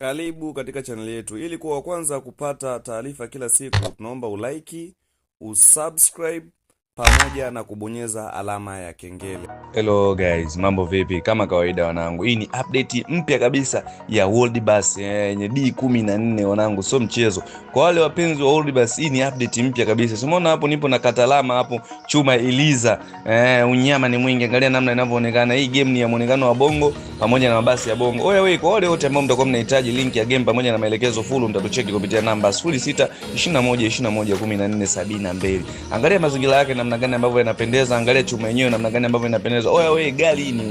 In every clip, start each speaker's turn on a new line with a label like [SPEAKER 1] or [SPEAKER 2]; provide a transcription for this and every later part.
[SPEAKER 1] Karibu katika channel yetu. Ili kuwa wa kwanza kupata taarifa kila siku, tunaomba ulike, usubscribe pamoja na kubonyeza alama ya kengele.
[SPEAKER 2] Hello guys, mambo vipi? Kama kawaida wanangu, hii ni update mpya kabisa ya World Bus yenye D14 wanangu, sio mchezo. Kwa wale wapenzi wa World Bus, hii ni update mpya kabisa. Umeona hapo nipo na katalama hapo, chuma Eliza. Unyama ni mwingi, angalia namna inavyoonekana. Hii game ni ya muonekano wa bongo pamoja na mabasi ya bongo. Oya wewe, kwa wale wote ambao mtakuwa mnahitaji link ya game pamoja na maelekezo full, mtatucheki kupitia namba 0621211472. Angalia mazingira yake namna gani ambavyo yanapendeza, angalia chuma yenyewe namna gani ambavyo inapendeza. Oya wewe, gari ni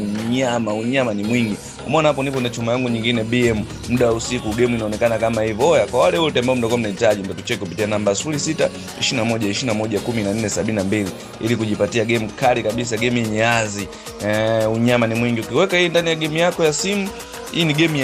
[SPEAKER 2] unyama ni mwingi. Umeona hapo nipo na chuma yangu nyingine BM, muda wa usiku, game inaonekana kama hivyo. Oya, kwa wale wote ambao mtakuwa mnahitaji, mtatucheki kupitia namba 0621211472 ili kujipatia game kali kabisa, game yenye azi. Unyama ni mwingi. Ukiweka hii ndani ya game yako ya simu, hii ni game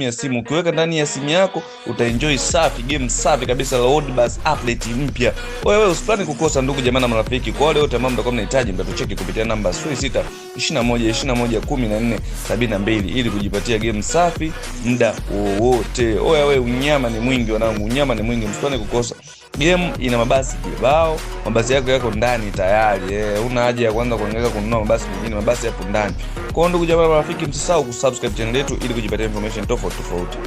[SPEAKER 2] ya simu. Ukiweka ndani ya simu yako utaenjoy safi, game safi kabisa la World Bus update mpya. Wewe usipani kukosa ndugu jamaa na marafiki. Kwa wale wote ambao mtakuwa mnahitaji, mtatucheki kupitia namba 0621211472 ili kujipatia game safi muda wowote. Oya wewe, unyama ni mwingi wanangu, unyama ni mwingi, msipani kukosa. Game ina mabasi kibao, mabasi yako ndani tayari. Una haja ya kwanza kuangalia kununua mabasi mengine, mabasi yapo ndani. Kwa ndugu jamaa na marafiki, msisahau kusubscribe channel yetu ili kujipatia information tofauti.